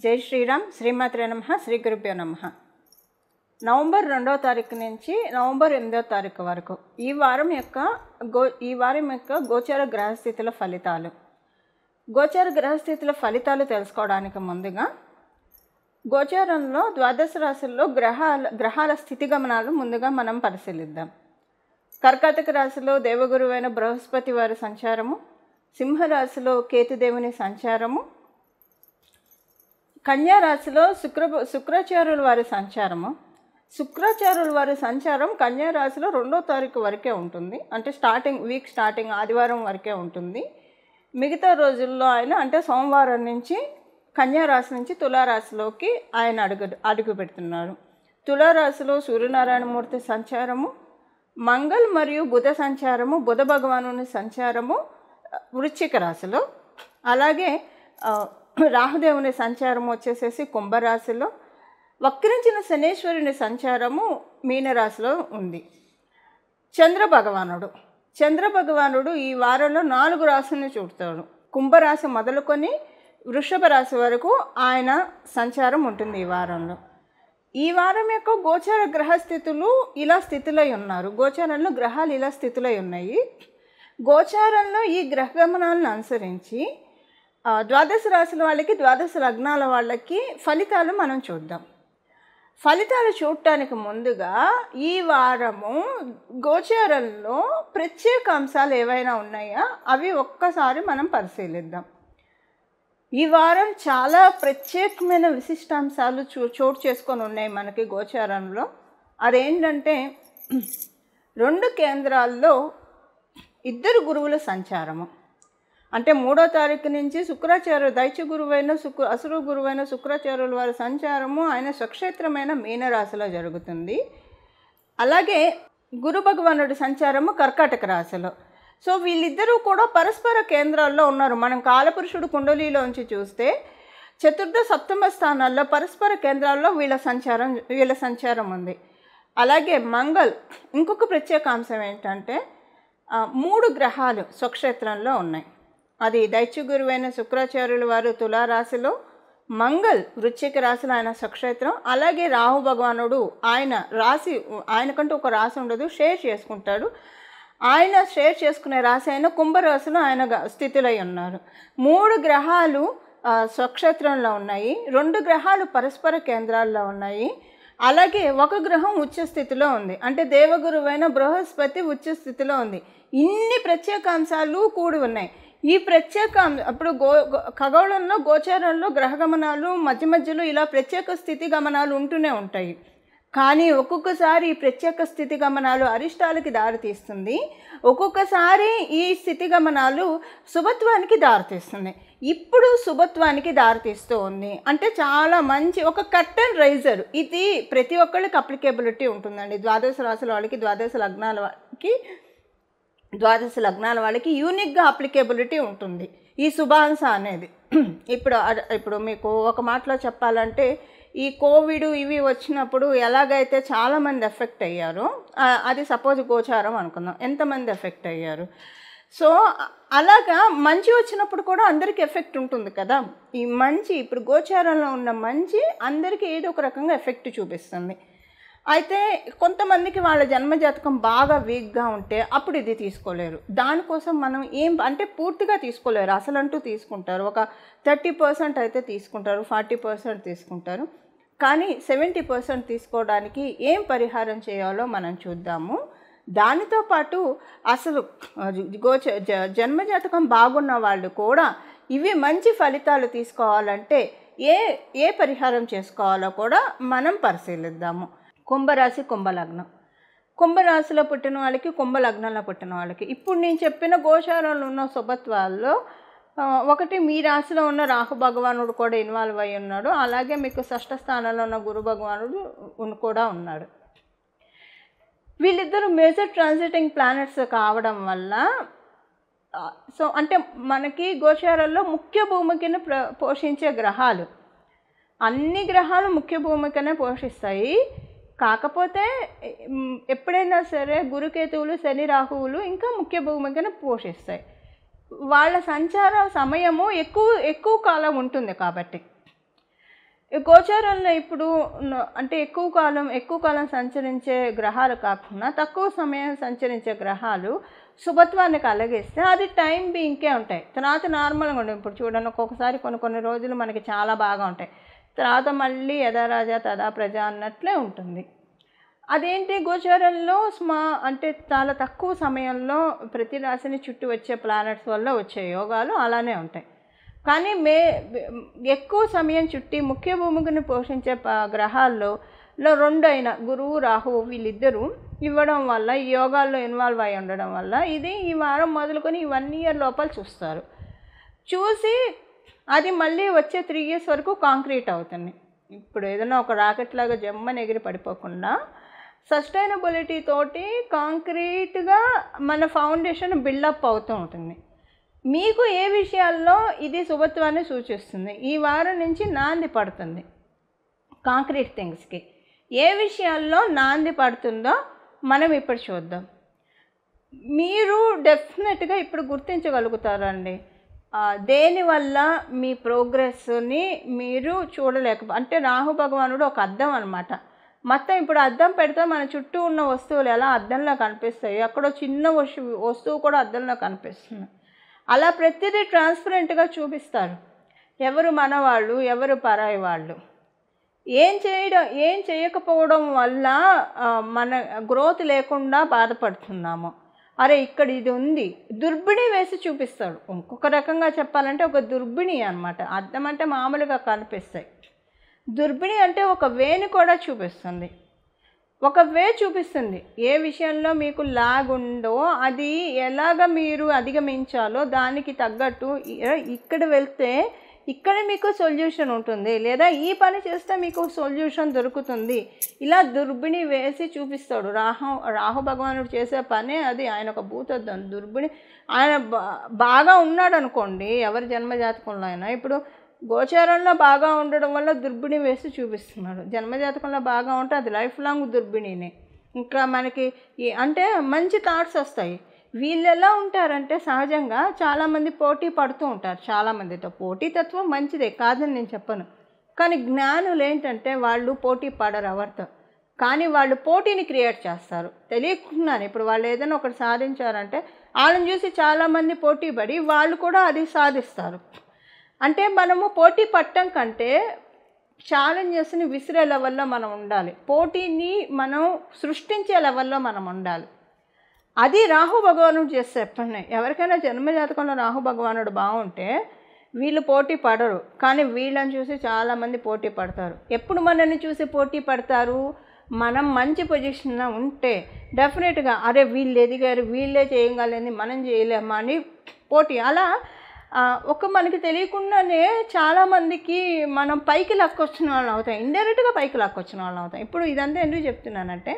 జై శ్రీరామ్. శ్రీమాత్రే నమః. శ్రీ గురుభ్యో నమః. నవంబర్ 2వ తారీఖు నుంచి నవంబర్ 8వ తారీఖు వరకు ఈ వారం యొక్క గోచార గ్రహస్థితుల ఫలితాలు. గోచార గ్రహస్థితుల ఫలితాలు తెలుసుకోవడానికి ముందుగా గోచారంలో ద్వాదశ రాశుల్లో గ్రహాల స్థితిగమనాలు ముందుగా మనం పరిశీలిద్దాం. కర్కాటక రాశిలో దేవగురువైన బృహస్పతి వారి సంచారము, సింహరాశిలో కేతుదేవుని సంచారము, కన్యా రాశిలో శుక్రాచార్యుల వారి సంచారము. శుక్రాచార్యుల వారి సంచారం కన్యా రాశిలో 2వ తారీఖు వరకే ఉంటుంది. అంటే వీక్ స్టార్టింగ్ ఆదివారం వరకే ఉంటుంది. మిగతా రోజుల్లో ఆయన అంటే సోమవారం నుంచి కన్యా రాశి నుంచి తులారాశిలోకి ఆయన అడుగు పెడుతున్నారు. తులారాశిలో సూర్యనారాయణమూర్తి సంచారము, మంగళ్ మరియు బుధ సంచారము, బుధ భగవానుని సంచారము వృశ్చిక రాశిలో, అలాగే రాహుదేవుని సంచారము వచ్చేసేసి కుంభరాశిలో, వక్రించిన శనేశ్వరుని సంచారము మీనరాశిలో ఉంది. చంద్రభగవానుడు ఈ వారంలో 4 రాశులను చూడతాడు. కుంభరాశి మొదలుకొని వృషభ రాశి వరకు ఆయన సంచారం ఉంటుంది ఈ వారంలో. ఈ వారం యొక్క గోచార గ్రహస్థితులు ఇలా స్థితిలో ఉన్నారు. గోచారంలో గ్రహాలు ఇలా స్థితిలో ఉన్నాయి. గోచారంలో ఈ గ్రహగమనాలను అనుసరించి ద్వాదశ రాశుల వాళ్ళకి, ద్వాదశ లగ్నాల వాళ్ళకి ఫలితాలు మనం చూద్దాం. ఫలితాలు చూడటానికి ముందుగా ఈ వారము గోచారంలో ప్రత్యేక అంశాలు ఏవైనా ఉన్నాయా అవి ఒక్కసారి మనం పరిశీలిద్దాం. ఈ వారం చాలా ప్రత్యేకమైన విశిష్టాంశాలు చోటు చేసుకొని ఉన్నాయి మనకి గోచారంలో. అదేంటంటే 2 కేంద్రాల్లో 2 గురువుల సంచారము. అంటే 3వ తారీఖు నుంచి దైత్య గురువైన అసురు గురువైన శుక్రాచార్యుల వారి సంచారము ఆయన స్వక్షేత్రమైన మీనరాశిలో జరుగుతుంది. అలాగే గురు భగవానుడి సంచారము కర్కాటక రాశిలో. సో వీళ్ళిద్దరూ కూడా పరస్పర కేంద్రాల్లో ఉన్నారు. మనం కాలపురుషుడు కుండలిలోంచి చూస్తే చతుర్థ సప్తమ స్థానాల్లో పరస్పర కేంద్రాల్లో వీళ్ళ సంచారం ఉంది. అలాగే మంగళ్ ఇంకొక ప్రత్యేక అంశం ఏంటంటే 3 గ్రహాలు స్వక్షేత్రంలో ఉన్నాయి. అది దైత్య గురువైన శుక్రాచార్యుల వారు తులారాశిలో, మంగళ్ వృశ్చిక రాశిలో ఆయన స్వక్షేత్రం, అలాగే రాహు భగవానుడు ఆయనకంటూ ఒక రాశి ఉండదు, షేర్ చేసుకుంటాడు. ఆయన షేర్ చేసుకునే రాశి అయిన కుంభరాశిలో ఆయన స్థితిలో ఉన్నారు. 3 గ్రహాలు స్వక్షేత్రంలో ఉన్నాయి, 2 గ్రహాలు పరస్పర కేంద్రాల్లో ఉన్నాయి. అలాగే ఒక గ్రహం ఉచ్చ స్థితిలో ఉంది. అంటే దేవగురువైన బృహస్పతి ఉచ్చ స్థితిలో ఉంది. ఇన్ని ప్రత్యేక అంశాలు కూడి ఉన్నాయి. ఈ ప్రత్యేక అప్పుడు ఖగోళంలో గోచారంలో గ్రహగమనాలు మధ్యలో ఇలా ప్రత్యేక స్థితి గమనాలు ఉంటూనే ఉంటాయి. కానీ ఒక్కొక్కసారి ఈ ప్రత్యేక స్థితి గమనాలు అరిష్టాలకి దారితీస్తుంది, ఒక్కొక్కసారి ఈ స్థితి గమనాలు శుభత్వానికి దారితీస్తుంది. ఇప్పుడు శుభత్వానికి దారితీస్తూ ఉంది. అంటే చాలా మంచి ఒక కర్టన్ రైజర్. ఇది ప్రతి ఒక్కళ్ళకి అప్లికేబిలిటీ ఉంటుందండి. ద్వాదశ రాశుల వాళ్ళకి, ద్వాదశ లగ్నాల వాళ్ళకి యూనిక్గా అప్లికేబిలిటీ ఉంటుంది ఈ శుభాంశ అనేది. ఇప్పుడు మీకు ఒక మాటలో చెప్పాలంటే ఈ కోవిడ్ ఇవి వచ్చినప్పుడు ఎలాగైతే చాలామంది ఎఫెక్ట్ అయ్యారో, అది సపోజ్ గోచారం అనుకుందాం, ఎంతమంది ఎఫెక్ట్ అయ్యారు. సో అలాగా మంచి వచ్చినప్పుడు కూడా అందరికీ ఎఫెక్ట్ ఉంటుంది కదా. ఈ మంచి ఇప్పుడు గోచారంలో ఉన్న మంచి అందరికీ ఏదో ఒక రకంగా ఎఫెక్ట్ చూపిస్తుంది. అయితే కొంతమందికి వాళ్ళ జన్మజాతకం బాగా వీక్గా ఉంటే అప్పుడు ఇది తీసుకోలేరు. దానికోసం మనం అంటే పూర్తిగా తీసుకోలేరు, అసలంటూ తీసుకుంటారు. ఒక 30% అయితే తీసుకుంటారు, 40% తీసుకుంటారు. కానీ 70% తీసుకోవడానికి ఏం పరిహారం చేయాలో మనం చూద్దాము. దానితో పాటు అసలు జన్మజాతకం బాగున్న వాళ్ళు కూడా ఇవి మంచి ఫలితాలు తీసుకోవాలంటే ఏ పరిహారం చేసుకోవాలో కూడా మనం పరిశీలిద్దాము. కుంభరాశి, కుంభలగ్నం. కుంభరాశిలో పుట్టిన వాళ్ళకి, కుంభలగ్నంలో పుట్టిన వాళ్ళకి ఇప్పుడు నేను చెప్పిన గోచారంలో ఉన్న శుభత్వాల్లో ఒకటి మీ రాశిలో ఉన్న రాహు భగవానుడు కూడా ఇన్వాల్వ్ అయి ఉన్నాడు. అలాగే మీకు షష్ఠ స్థానంలో ఉన్న గురు భగవానుడు కూడా ఉన్నాడు. వీళ్ళిద్దరూ మేజర్ ట్రాన్సిటింగ్ ప్లానెట్స్ కావడం వల్ల అంటే మనకి గోచారంలో ముఖ్య భూమికను పోషించే గ్రహాలు, అన్ని గ్రహాలు ముఖ్య భూమికనే పోషిస్తాయి. కాకపోతే ఎప్పుడైనా సరే గురుకేతువులు, శని, రాహువులు ఇంకా ముఖ్య భూమికను పోషిస్తాయి. వాళ్ళ సంచార సమయము ఎక్కువ కాలం ఉంటుంది కాబట్టి ఈ గోచారంలో ఇప్పుడు అంటే ఎక్కువ కాలం సంచరించే గ్రహాలు కాకుండా తక్కువ సమయం సంచరించే గ్రహాలు శుభత్వాన్ని కలిగిస్తే అది టైం బీయింగ్కే ఉంటాయి. తర్వాత నార్మల్గా ఉండవు. ఇప్పుడు చూడండి, ఒక్కొక్కసారి కొన్ని రోజులు మనకి చాలా బాగా ఉంటాయి, తర్వాత మళ్ళీ యథా రాజా తదా ప్రజ అన్నట్లే ఉంటుంది. అదేంటి, గోచారంలో అంటే చాలా తక్కువ సమయంలో ప్రతి రాశిని చుట్టూ వచ్చే ప్లానెట్స్ వల్ల వచ్చే యోగాలు అలానే ఉంటాయి. కానీ ఎక్కువ సమయం చుట్టి ముఖ్య భూమికను పోషించే గ్రహాల్లో రెండు అయిన గురువు రాహువు వీళ్ళిద్దరూ ఇవ్వడం వల్ల, ఈ యోగాల్లో ఇన్వాల్వ్ అయి ఉండడం వల్ల ఇది ఈ వారం మొదలుకొని ఈ 1 year లోపల చూసి అది మళ్ళీ వచ్చే 3 years వరకు కాంక్రీట్ అవుతుంది. ఇప్పుడు ఏదైనా ఒక రాకెట్ లాగా జమ్మని ఎగిరి పడిపోకుండా సస్టైనబిలిటీ తోటి కాంక్రీట్గా మన ఫౌండేషన్ బిల్డప్ అవుతూ ఉంటుంది. మీకు ఏ విషయాల్లో ఇది శుభత్వాన్ని సూచిస్తుంది, ఈ వారం నుంచి నాంది పడుతుంది కాంక్రీట్ థింగ్స్కి, ఏ విషయాల్లో నాంది పడుతుందో మనం ఇప్పుడు చూద్దాం. మీరు డెఫినెట్గా ఇప్పుడు గుర్తించగలుగుతారండి దేనివల్ల మీ ప్రోగ్రెస్ని మీరు అంటే రాహు భగవానుడు ఒక అద్దం అనమాట. మొత్తం ఇప్పుడు అద్దం పెడితే మన చుట్టూ ఉన్న వస్తువులు ఎలా అద్దంలో కనిపిస్తాయి, అక్కడ చిన్న వస్తువు కూడా అద్దంలో కనిపిస్తుంది. అలా ప్రతిదీ ట్రాన్స్పరెంట్గా చూపిస్తారు. ఎవరు మనవాళ్ళు, ఎవరు పరాయి వాళ్ళు, ఏం చేయకపోవడం వల్ల మన గ్రోత్ లేకుండా బాధపడుతున్నాము. అరే ఇక్కడ ఇది ఉంది, దుర్బిణి వేసి చూపిస్తాడు. ఇంకొక రకంగా చెప్పాలంటే ఒక దుర్బిణి అనమాట. అద్దం అంటే మామూలుగా కనిపిస్తాయి, దుర్బిణి అంటే ఒక వేని కూడా చూపిస్తుంది. ఒక వే చూపిస్తుంది, ఏ విషయంలో మీకు లాగ్ ఉందో అది ఎలాగ మీరు అధిగమించాలో దానికి తగ్గట్టు ఇక్కడ వెళ్తే ఇక్కడ మీకు సొల్యూషన్ ఉంటుంది, లేదా ఈ పని చేస్తే మీకు సొల్యూషన్ దొరుకుతుంది. ఇలా దుర్బిణి వేసి చూపిస్తాడు. రాహు భగవానుడు చేసే పనే అది. ఆయన ఒక భూతద్దం దుర్బిణి. ఆయన బాగా ఉన్నాడు అనుకోండి, ఎవరి జన్మజాతకంలో అయినా. ఇప్పుడు గోచారంలో బాగా ఉండడం వల్ల దుర్బిణి వేసి చూపిస్తున్నాడు. జన్మజాతకంలో బాగా ఉంటే అది లైఫ్ లాంగ్ దుర్బిణినే. ఇంకా మనకి అంటే మంచి థాట్స్ వస్తాయి. వీళ్ళు ఎలా ఉంటారంటే సహజంగా చాలామంది పోటీ పడుతూ ఉంటారు. చాలామందితో పోటీతత్వం మంచిదే కాదని నేను చెప్పను, కానీ జ్ఞానులు ఏంటంటే వాళ్ళు పోటీ పడరు ఎవరితో, కానీ వాళ్ళు పోటీని క్రియేట్ చేస్తారు తెలియకుండానే. ఇప్పుడు వాళ్ళు ఏదైనా ఒకటి సాధించారంటే వాళ్ళని చూసి చాలామంది పోటీ పడి వాళ్ళు కూడా అది సాధిస్తారు. అంటే మనము పోటీ పట్టడం కంటే ఛాలెంజెస్ని విసిరే లెవెల్లో మనం ఉండాలి, పోటీని మనం సృష్టించే లెవెల్లో మనం ఉండాలి. అది రాహు భగవానుడు చేసే పని. ఎవరికైనా జన్మజాతకంలో రాహు భగవానుడు బాగుంటే వీళ్ళు పోటీ పడరు, కానీ వీళ్ళని చూసి చాలామంది పోటీ పడతారు. ఎప్పుడు మనల్ని చూసి పోటీ పడతారు, మనం మంచి పొజిషన్లో ఉంటే డెఫినెట్గా అరే వీళ్ళు ఎదిగారు, వీళ్ళే చేయగలని మనం చేయలేమా అని పోటీ. అలా మనకి తెలియకుండానే చాలామందికి మనం పైకి లాక్కొచ్చిన వాళ్ళం అవుతాం, ఇండైరెక్ట్గా పైకి లాక్కొచ్చిన వాళ్ళం అవుతాం. ఇప్పుడు ఇదంతా ఎందుకు చెప్తున్నానంటే,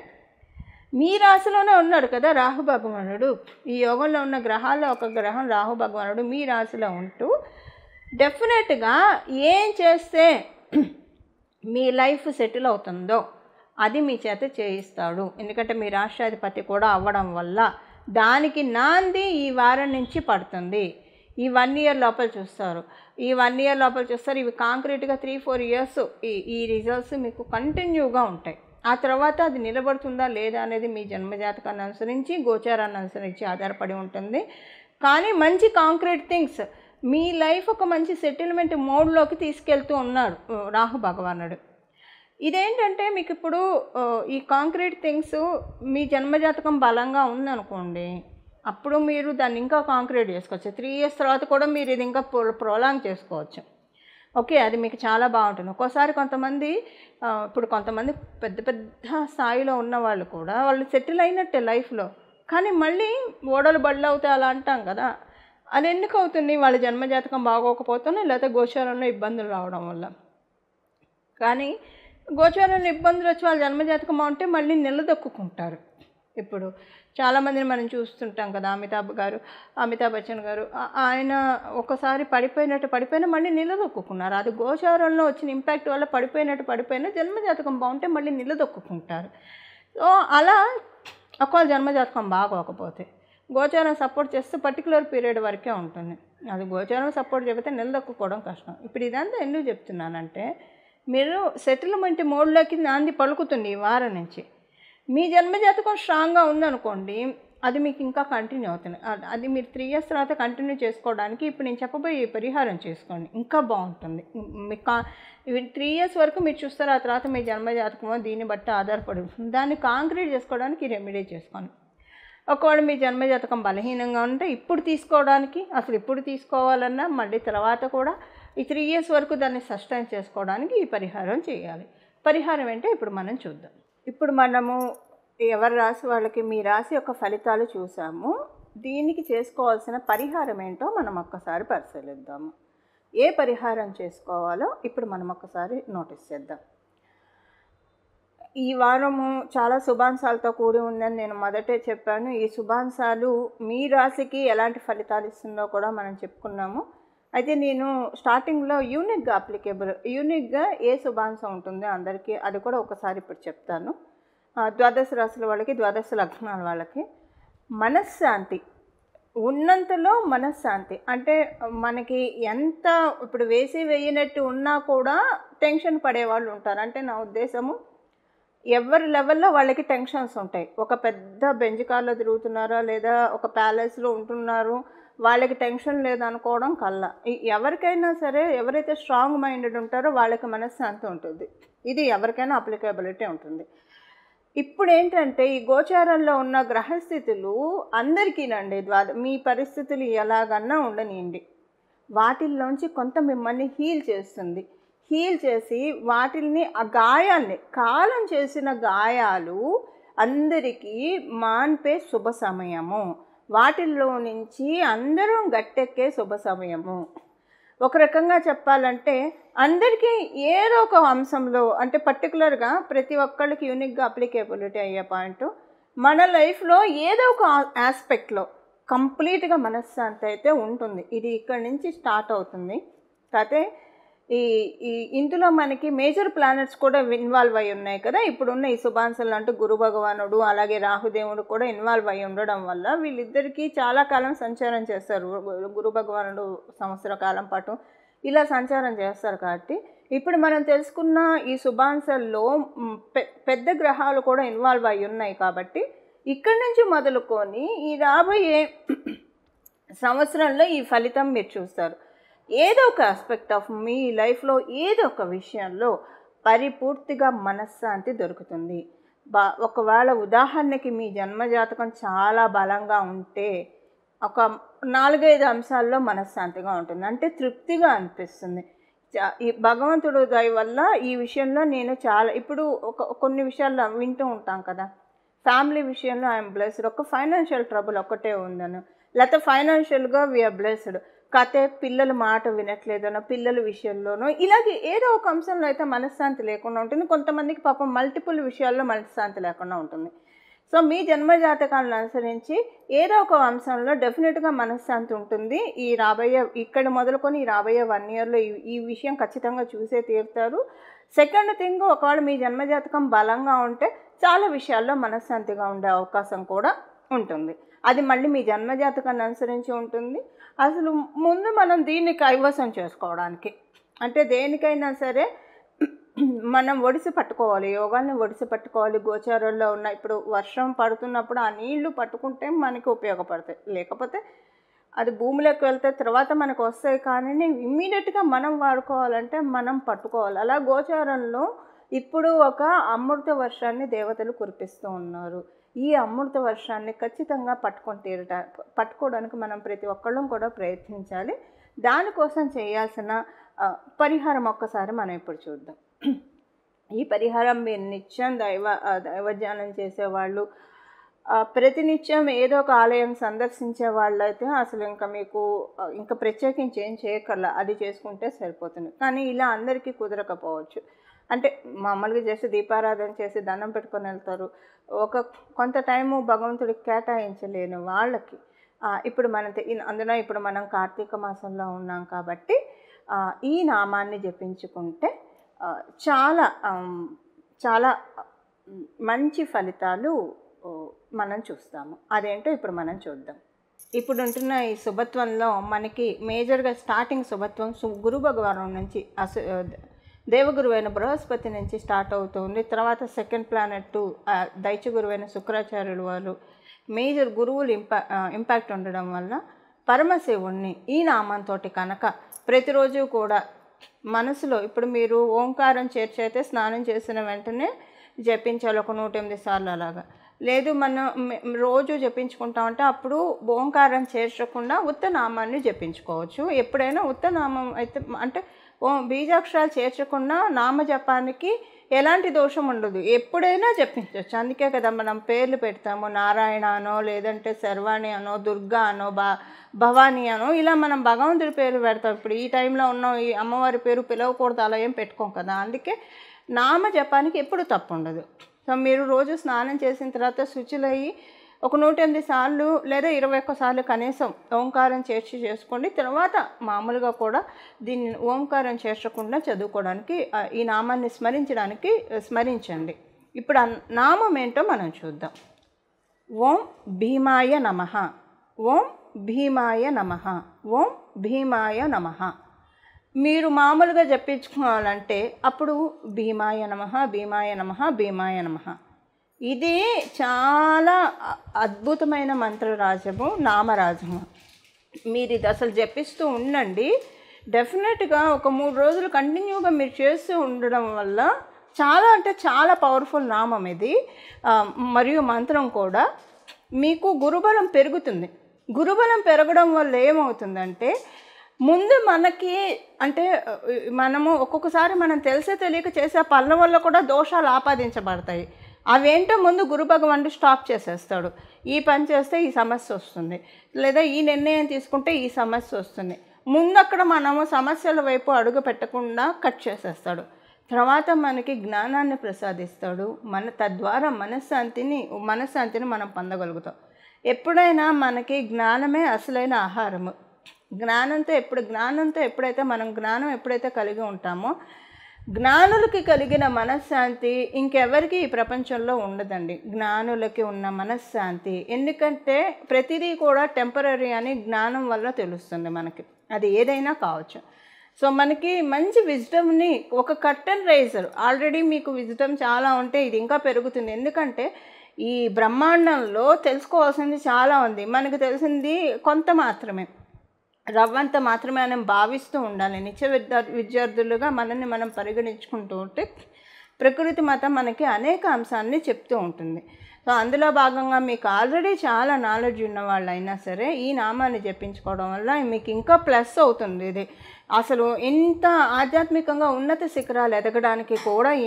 మీ రాశిలోనే ఉన్నాడు కదా రాహు భగవానుడు. ఈ యోగంలో ఉన్న గ్రహాల్లో ఒక గ్రహం రాహు భగవానుడు మీ రాశిలో ఉంటూ డెఫినెట్గా ఏం చేస్తే మీ లైఫ్ సెటిల్ అవుతుందో అది మీ చేత చేయిస్తాడు. ఎందుకంటే మీ రాష్ట్రాధిపతి కూడా అవ్వడం వల్ల దానికి నాంది ఈ వారం నుంచి పడుతుంది. ఈ 1 year లోపల చూస్తారు. ఈ 1 year లోపల చూస్తారు. ఇవి కాంక్రీట్గా 3-4 years ఈ రిజల్ట్స్ మీకు కంటిన్యూగా ఉంటాయి. ఆ తర్వాత అది నిలబడుతుందా లేదా అనేది మీ జన్మజాతకాన్ని అనుసరించి, గోచారాన్ని అనుసరించి ఆధారపడి ఉంటుంది. కానీ మంచి కాంక్రీట్ థింగ్స్ మీ లైఫ్ ఒక మంచి సెటిల్మెంట్ మోడ్లోకి తీసుకెళ్తూ ఉన్నాడు రాహు భగవానుడు. ఇదేంటంటే మీకు ఇప్పుడు ఈ కాంక్రీట్ థింగ్స్ మీ జన్మజాతకం బలంగా ఉందనుకోండి, అప్పుడు మీరు దాన్ని ఇంకా కాంక్రీట్ చేసుకోవచ్చు. 3 years తర్వాత కూడా మీరు ఇది ఇంకా ప్రొలాంగ్ చేసుకోవచ్చు. ఓకే, అది మీకు చాలా బాగుంటుంది. ఒక్కోసారి కొంతమంది పెద్ద పెద్ద స్థాయిలో ఉన్న వాళ్ళు కూడా వాళ్ళు సెటిల్ అయినట్టే లైఫ్లో, కానీ మళ్ళీ ఓడలు బళ్ళు అవుతాయి అలా అంటాం కదా. అది ఎందుకు అవుతుంది? వాళ్ళ జన్మజాతకం బాగోకపోతేనే, లేకపోతే గోచారంలో ఇబ్బందులు రావడం వల్ల. కానీ గోచారంలో ఇబ్బందులు వచ్చి వాళ్ళ జన్మజాతకం బాగుంటే మళ్ళీ నిలదొక్కుంటారు. ఇప్పుడు చాలామందిని మనం చూస్తుంటాం కదా, అమితాబ్ బచ్చన్ గారు, ఆయన ఒకసారి పడిపోయినా మళ్ళీ నిలదొక్కున్నారు. అది గోచారంలో వచ్చిన ఇంపాక్ట్ వల్ల పడిపోయినా జన్మజాతకం బాగుంటే మళ్ళీ నిలదొక్కుంటారు. సో అలా ఒకవేళ జన్మజాతకం బాగోకపోతే గోచారం సపోర్ట్ చేస్తే పర్టికులర్ పీరియడ్ వరకే ఉంటుంది. అది గోచారం సపోర్ట్ చెబితే నిలదొక్కుకోవడం కష్టం. ఇప్పుడు ఇదంతా ఎందుకు చెప్తున్నానంటే, మీరు సెటిల్మెంట్ మోడ్లోకి నాంది పలుకుతుంది ఈ వారం నుంచి. మీ జన్మజాతకం స్ట్రాంగ్గా ఉందనుకోండి, అది మీకు ఇంకా కంటిన్యూ అవుతుంది. అది మీరు 3 ఇయర్స్ తర్వాత కంటిన్యూ చేసుకోవడానికి ఇప్పుడు నేను చెప్పబోయే ఈ పరిహారం చేసుకోండి, ఇంకా బాగుంటుంది. మీకు 3 ఇయర్స్ వరకు మీరు చూస్తారు, ఆ తర్వాత మీ జన్మజాతకమో దీన్ని బట్టి ఆధారపడి ఉంటుంది. దాన్ని కాంక్రీట్ చేసుకోవడానికి ఈ రెమెడీ చేసుకోండి. ఒకవేళ మీ జన్మజాతకం బలహీనంగా ఉంటే ఇప్పుడు తీసుకోవడానికి, అసలు ఇప్పుడు తీసుకోవాలన్నా మళ్ళీ తర్వాత కూడా ఈ 3 ఇయర్స్ వరకు దాన్ని సస్టైన్ చేసుకోవడానికి ఈ పరిహారం చేయాలి. పరిహారం ఏంటో ఇప్పుడు మనం చూద్దాం. ఇప్పుడు మనము ఎవరి రాశి వాళ్ళకి మీ రాశి యొక్క ఫలితాలు చూసాము. దీనికి చేసుకోవాల్సిన పరిహారం ఏంటో మనం ఒక్కసారి పరిశీలిద్దాము. ఏ పరిహారం చేసుకోవాలో ఇప్పుడు మనం ఒక్కసారి నోటీస్ చేద్దాం. ఈ వారము చాలా శుభాంశాలతో కూడి ఉందని నేను మొదటే చెప్పాను. ఈ శుభాంశాలు మీ రాశికి ఎలాంటి ఫలితాలు ఇస్తుందో కూడా మనం చెప్పుకున్నాము. అయితే నేను స్టార్టింగ్లో యూనిక్గా ఏ శుభాంశం ఉంటుందో అందరికీ అది కూడా ఒకసారి ఇప్పుడు చెప్తాను. ద్వాదశ రాశుల వాళ్ళకి, ద్వాదశ లగ్నాల వాళ్ళకి మనశ్శాంతి, ఉన్నంతలో మనశ్శాంతి. అంటే మనకి ఎంత ఇప్పుడు వేయనట్టు ఉన్నా కూడా టెన్షన్ పడేవాళ్ళు ఉంటారు. అంటే నా ఉద్దేశము, ఎవరి లెవెల్లో వాళ్ళకి టెన్షన్స్ ఉంటాయి. ఒక పెద్ద బెంజ్ కార్లో తిరుగుతున్నారా లేదా ఒక ప్యాలెస్లో ఉంటున్నారు, వాళ్ళకి టెన్షన్ లేదనుకోవడం కల్లా. ఎవరికైనా సరే, ఎవరైతే స్ట్రాంగ్ మైండెడ్ ఉంటారో వాళ్ళకి మనశ్శాంతి ఉంటుంది. ఇది ఎవరికైనా అప్లికేబిలిటీ ఉంటుంది. ఇప్పుడు ఏంటంటే ఈ గోచారంలో ఉన్న గ్రహస్థితులు అందరికీనండి, మీ పరిస్థితులు ఎలాగన్నా ఉండనియండి, వాటిల్లోంచి కొంత మిమ్మల్ని హీల్ చేస్తుంది. హీల్ చేసి వాటిల్ని, ఆ గాయాల్ని, కాలం చేసిన గాయాలు అందరికీ మాన్పే శుభ సమయము. వాటిల్లో నుంచి అందరం గట్టెక్కే శుభ సమయము. ఒక రకంగా చెప్పాలంటే అందరికీ ఏదో ఒక అంశంలో, అంటే పర్టికులర్గా ప్రతి ఒక్కళ్ళకి యూనిక్గా అప్లికేబిలిటీ అయ్యే పాయింట్, మన లైఫ్లో ఏదో ఒక ఆస్పెక్ట్లో కంప్లీట్గా మనశ్శాంతి అయితే ఉంటుంది. ఇది ఇక్కడి నుంచి స్టార్ట్ అవుతుంది. కాకపోతే ఇందులో మనకి మేజర్ ప్లానెట్స్ కూడా ఇన్వాల్వ్ అయి ఉన్నాయి కదా. ఇప్పుడున్న ఈ శుభాంశాలు అంటే గురు భగవానుడు అలాగే రాహుదేవుడు కూడా ఇన్వాల్వ్ అయి ఉండడం వల్ల వీళ్ళిద్దరికీ చాలా కాలం సంచారం చేస్తారు. గురు భగవానుడు సంవత్సర కాలం పాటు ఇలా సంచారం చేస్తారు. కాబట్టి ఇప్పుడు మనం తెలుసుకున్న ఈ శుభాంశాల్లో పెద్ద గ్రహాలు కూడా ఇన్వాల్వ్ అయి ఉన్నాయి. కాబట్టి ఇక్కడి నుంచి మొదలుకొని ఈ రాబోయే సంవత్సరంలో ఈ ఫలితం మీరు చూస్తారు. ఏదో ఒక ఆస్పెక్ట్ ఆఫ్ మీ లైఫ్లో ఏదో ఒక విషయంలో పరిపూర్తిగా మనశ్శాంతి దొరుకుతుంది. ఒకవేళ ఉదాహరణకి మీ జన్మజాతకం చాలా బలంగా ఉంటే ఒక 4-5 అంశాల్లో మనశ్శాంతిగా ఉంటుంది, అంటే తృప్తిగా అనిపిస్తుంది. ఈ భగవంతుడు దయ వల్ల ఈ విషయంలో నేను చాలా ఇప్పుడు కొన్ని విషయాల్లో వింటూ ఉంటాం కదా, ఫ్యామిలీ విషయంలో ఐఎమ్ బ్లెస్డ్, ఒక ఫైనాన్షియల్ ట్రబుల్ ఒక్కటే ఉందను, లేకపోతే ఫైనాన్షియల్గా వీఆర్ బ్లెస్డ్, కాకపోతే పిల్లల మాట వినట్లేదనో, పిల్లల విషయంలోనో ఇలాగే ఏదో ఒక అంశంలో అయితే మనశ్శాంతి లేకుండా ఉంటుంది. కొంతమందికి పాపం మల్టిపుల్ విషయాల్లో మనశ్శాంతి లేకుండా ఉంటుంది. సో మీ జన్మజాతకాలను అనుసరించి ఏదో ఒక అంశంలో డెఫినెట్గా మనశ్శాంతి ఉంటుంది. ఇక్కడ మొదలుకొని ఈ రాబోయే 1 ఇయర్లో ఈ విషయం ఖచ్చితంగా చూసే తీరుతారు. సెకండ్ థింగ్, ఒకవేళ మీ జన్మజాతకం బలంగా ఉంటే చాలా విషయాల్లో మనశ్శాంతిగా ఉండే అవకాశం కూడా ఉంటుంది. అది మళ్ళీ మీ జన్మజాతకాన్ని అనుసరించి ఉంటుంది. అసలు ముందు మనం దీన్ని కైవసం చేసుకోవడానికి, అంటే దేనికైనా సరే మనం ఒడిసి పట్టుకోవాలి, యోగాల్ని ఒడిసి పట్టుకోవాలి. గోచారంలో ఉన్న ఇప్పుడు వర్షం పడుతున్నప్పుడు ఆ నీళ్లు పట్టుకుంటే మనకి ఉపయోగపడతాయి, లేకపోతే అది భూమిలోకి వెళ్తే తర్వాత మనకు వస్తాయి. కానీ ఇమ్మీడియట్గా మనం వాడుకోవాలంటే మనం పట్టుకోవాలి. అలా గోచారంలో ఇప్పుడు ఒక అమృత వర్షాన్ని దేవతలు కురిపిస్తూ ఉన్నారు. ఈ అమృత వర్షాన్ని ఖచ్చితంగా పట్టుకోవడానికి మనం ప్రతి ఒక్కళ్ళం కూడా ప్రయత్నించాలి. దానికోసం చేయాల్సిన పరిహారం ఒక్కసారి మనం ఇప్పుడు చూద్దాం. ఈ పరిహారం మీరు నిత్యం దైవధ్యానం చేసేవాళ్ళు, ప్రతినిత్యం ఏదో ఒక ఆలయం సందర్శించే వాళ్ళు అయితే అసలు ఇంకా ప్రత్యేకించి ఏం చేయక్కర్లా, అది చేసుకుంటే సరిపోతుంది. కానీ ఇలా అందరికీ కుదరకపోవచ్చు. అంటే మామూలుగా చేసి దీపారాధన చేసి దండం పెట్టుకొని వెళ్తారు. కొంత టైము భగవంతుడికి కేటాయించలేని వాళ్ళకి ఇప్పుడు అందులో ఇప్పుడు మనం కార్తీక మాసంలో ఉన్నాం కాబట్టి ఈ నామాన్ని జపించుకుంటే చాలా చాలా మంచి ఫలితాలు మనం చూస్తాము. అదేంటో ఇప్పుడు మనం చూద్దాం. ఇప్పుడు ఉంటున్న ఈ శుభత్వంలో మనకి మేజర్గా స్టార్టింగ్ శుభత్వం గురు భగవాను నుంచి దేవగురువైన బృహస్పతి నుంచి స్టార్ట్ అవుతుంది. తర్వాత సెకండ్ ప్లానెట్ దైత్య గురువైన శుక్రాచార్యులు వారు మేజర్ గురువులు ఇంపాక్ట్ ఉండడం వల్ల పరమశివుణ్ణి ఈ నామంతో కనుక ప్రతిరోజు కూడా మనసులో, ఇప్పుడు మీరు ఓంకారం చేర్చైతే స్నానం చేసిన వెంటనే జపించాలి ఒక 108 సార్లు అలాగా. లేదు మనం రోజు జపించుకుంటామంటే అప్పుడు ఓంకారం చేర్చకుండా ఉత్తనామాన్ని జపించుకోవచ్చు. ఎప్పుడైనా ఉత్తనామం అయితే అంటే బీజాక్షరాలు చేర్చకుండా నామజపానికి ఎలాంటి దోషం ఉండదు, ఎప్పుడైనా జపించవచ్చు. అందుకే కదా మనం పేర్లు పెడతాము, నారాయణ అనో, లేదంటే శర్వాణి అనో, దుర్గా అనో, భవానీ అనో, ఇలా మనం భగవంతుడి పేరు పెడతాం. ఇప్పుడు ఈ టైంలో ఉన్న ఈ అమ్మవారి పేరు పిలవకూడదు అలా ఏం పెట్టుకోం కదా. అందుకే నామ జపానికి ఎప్పుడు తప్పు ఉండదు. సో మీరు రోజు స్నానం చేసిన తర్వాత శుచులయ్యి ఒక 108 సార్లు లేదా 21 సార్లు కనీసం ఓంకారం చేర్చి చేసుకోండి. తర్వాత మామూలుగా కూడా దీన్ని ఓంకారం చేర్చకుండా చదువుకోవడానికి ఈ నామాన్ని స్మరించండి. ఇప్పుడు ఆ నామం ఏంటో మనం చూద్దాం. ఓం భీమాయ నమః, ఓం భీమాయ నమః, ఓం భీమాయ నమః. మీరు మామూలుగా జపించుకోవాలంటే అప్పుడు భీమాయ నమః, భీమాయ నమః, భీమాయ నమః. ఇది చాలా అద్భుతమైన మంత్రరాజము, నామరాజము. మీరు ఇది అసలు జపిస్తూ ఉండండి. డెఫినెట్గా ఒక 3 రోజులు కంటిన్యూగా మీరు చేస్తూ ఉండడం వల్ల చాలా అంటే చాలా పవర్ఫుల్ నామం ఇది. మరియు మంత్రం కూడా మీకు గురుబలం పెరుగుతుంది. గురుబలం పెరగడం వల్ల ఏమవుతుందంటే ముందు మనకి అంటే మనము ఒక్కొక్కసారి మనం తెలిసే తెలియక చేసే పనుల వల్ల కూడా దోషాలు ఆపాదించబడతాయి. అవేంటో ముందు గురు భగవానుడు స్టాప్ చేసేస్తాడు. ఈ పని చేస్తే ఈ సమస్య వస్తుంది, లేదా ఈ నిర్ణయం తీసుకుంటే ఈ సమస్య వస్తుంది. ముందు అక్కడ మనము సమస్యల వైపు అడుగు పెట్టకుండా కట్ చేసేస్తాడు. తర్వాత మనకి జ్ఞానాన్ని ప్రసాదిస్తాడు. తద్వారా మనశ్శాంతిని మనం పొందగలుగుతాం. ఎప్పుడైనా మనకి జ్ఞానమే అసలైన ఆహారము. జ్ఞానంతో ఎప్పుడైతే మనం జ్ఞానం ఎప్పుడైతే కలిగి ఉంటామో, జ్ఞానులకి కలిగిన మనశ్శాంతి ఇంకెవరికి ఈ ప్రపంచంలో ఉండదండి. జ్ఞానులకి ఉన్న మనశ్శాంతి, ఎందుకంటే ప్రతిదీ కూడా టెంపరరీ అని జ్ఞానం వల్ల తెలుస్తుంది మనకి, అది ఏదైనా కావచ్చు. సో మనకి మంచి విజ్డమ్ని ఒక కర్టన్ రైజర్, ఆల్రెడీ మీకు విజ్డమ్ చాలా ఉంటే ఇది ఇంకా పెరుగుతుంది. ఎందుకంటే ఈ బ్రహ్మాండంలో తెలుసుకోవాల్సింది చాలా ఉంది, మనకు తెలిసింది కొంత మాత్రమే, రవ్వంత మాత్రమే మనం భావిస్తూ ఉండాలి. నిత్య విద్యార్థులుగా మనల్ని మనం పరిగణించుకుంటూ ఉంటే ప్రకృతి మతం మనకి అనేక అంశాన్ని చెప్తూ ఉంటుంది. సో అందులో భాగంగా మీకు ఆల్రెడీ చాలా నాలెడ్జ్ ఉన్న వాళ్ళు అయినా సరే ఈ నామాన్ని జపించుకోవడం వల్ల మీకు ఇంకా ప్లస్ అవుతుంది. ఇది అసలు ఇంత ఆధ్యాత్మికంగా ఉన్నత శిఖరాలు ఎదగడానికి కూడా ఈ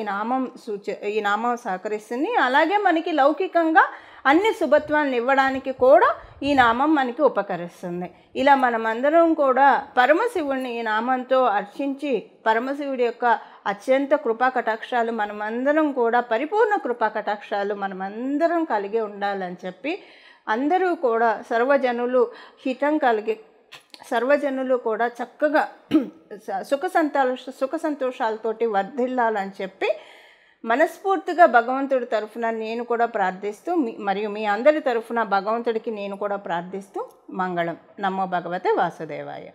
నామం సహకరిస్తుంది. అలాగే మనకి లౌకికంగా అన్ని శుభత్వాలను ఇవ్వడానికి కూడా ఈ నామం మనకి ఉపకరిస్తుంది. ఇలా మనమందరం కూడా పరమశివుడిని ఈ నామంతో అర్చించి పరమశివుడి యొక్క అత్యంత కృపా కటాక్షాలు మనమందరం కూడా, పరిపూర్ణ కృపా కటాక్షాలు మనమందరం కలిగి ఉండాలని చెప్పి అందరూ కూడా సర్వజనులు కూడా చక్కగా సుఖ సంతోషాలతోటి వర్ధిల్లాలని చెప్పి మనస్ఫూర్తిగా భగవంతుడి తరఫున నేను కూడా ప్రార్థిస్తూ, మరియు మీ అందరి తరఫున భగవంతుడికి నేను కూడా ప్రార్థిస్తూ మంగళం. నమో భగవతే వాసుదేవాయ.